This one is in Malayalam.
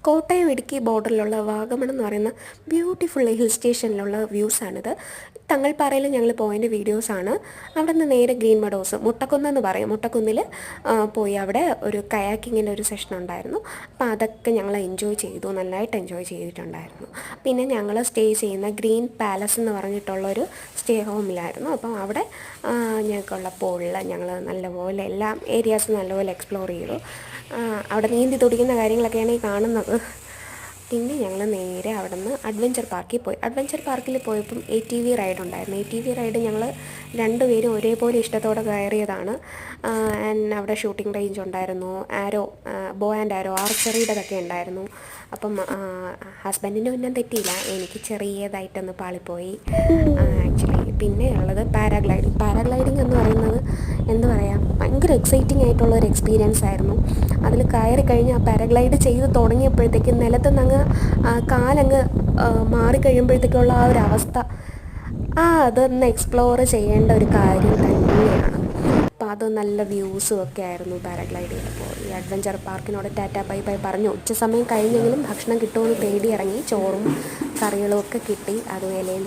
കോട്ടയം ഇടുക്കി ബോർഡറിലുള്ള വാഗമൺ എന്ന് പറയുന്ന ബ്യൂട്ടിഫുൾ ഹിൽ സ്റ്റേഷനിലുള്ള വ്യൂസാണിത്. തങ്ങൾപ്പാറയിൽ ഞങ്ങൾ പോയതിൻ്റെ വീഡിയോസാണ്. അവിടെ നിന്ന് നേരെ ഗ്രീൻ മെഡോസ് മുട്ടക്കുന്നെന്ന് പറയും, മുട്ടക്കുന്നിൽ പോയി അവിടെ ഒരു കയാക്കിങ്ങിൻ്റെ ഒരു സെഷൻ ഉണ്ടായിരുന്നു. അപ്പോൾ അതൊക്കെ ഞങ്ങൾ എൻജോയ് ചെയ്തു, നല്ലതായിട്ട് എൻജോയ് ചെയ്തിട്ടുണ്ടായിരുന്നു. പിന്നെ ഞങ്ങൾ സ്റ്റേ ചെയ്യുന്ന ഗ്രീൻ പാലസ് എന്ന് പറഞ്ഞിട്ടുള്ളൊരു സ്റ്റേ ഹോമിലായിരുന്നു. അപ്പം അവിടെ ഞങ്ങൾക്കുള്ള പൂളിൽ ഞങ്ങൾ നല്ലപോലെ എല്ലാ ഏരിയാസും നല്ലപോലെ എക്സ്പ്ലോർ ചെയ്തു. അവിടെ നീന്തി തുടിക്കുന്ന കാര്യങ്ങളൊക്കെയാണ് ഈ കാണുന്നത്. പിന്നെ ഞങ്ങൾ നേരെ അവിടെ നിന്ന് അഡ്വഞ്ചർ പാർക്കിൽ പോയി. അഡ്വഞ്ചർ പാർക്കിൽ പോയപ്പം ATV റൈഡ് ഉണ്ടായിരുന്നു. ATV റൈഡ് ഞങ്ങൾ രണ്ടുപേരും ഒരേപോലെ ഇഷ്ടത്തോടെ കയറിയതാണ്. അവിടെ ഷൂട്ടിംഗ് റേഞ്ച് ഉണ്ടായിരുന്നു, ബോ ആൻഡ് ആരോ ആർച്ചറിയുടെതൊക്കെ ഉണ്ടായിരുന്നു. അപ്പം ഹസ്ബൻഡിൻ്റെ ഉന്നം തെറ്റിയില്ല, എനിക്ക് ചെറിയതായിട്ടൊന്ന് പാളിപ്പോയി ആക്ച്വലി. പിന്നെ ഉള്ളത് പാരാഗ്ലൈഡിങ് എന്ന് പറയുന്നത് എന്താ പറയുക, ഭയങ്കര എക്സൈറ്റിംഗ് ആയിട്ടുള്ളൊരു എക്സ്പീരിയൻസ് ആയിരുന്നു. അതിൽ കയറി കഴിഞ്ഞ് ആ പാരാഗ്ലൈഡ് ചെയ്ത് തുടങ്ങിയപ്പോഴത്തേക്കും നിലത്തുനിന്നങ്ങ് കാലങ്ങ് മാറിക്കഴിയുമ്പോഴത്തേക്കുള്ള ആ ഒരു അവസ്ഥ, അതൊന്ന് എക്സ്പ്ലോർ ചെയ്യേണ്ട ഒരു കാര്യം തന്നെയാണ്. അപ്പോൾ അത് നല്ല വ്യൂസും ഒക്കെ ആയിരുന്നു പാരാഗ്ലൈഡ് ചെയ്തപ്പോൾ. ഈ അഡ്വഞ്ചർ പാർക്കിനോട് ടാറ്റ ബൈ ബൈ പറഞ്ഞു. ഉച്ച സമയം കഴിഞ്ഞെങ്കിലും ഭക്ഷണം കിട്ടുമെന്ന് തേടി ഇറങ്ങി. ചോറും കറികളും ഒക്കെ കിട്ടി. അത് ഇലയിൽ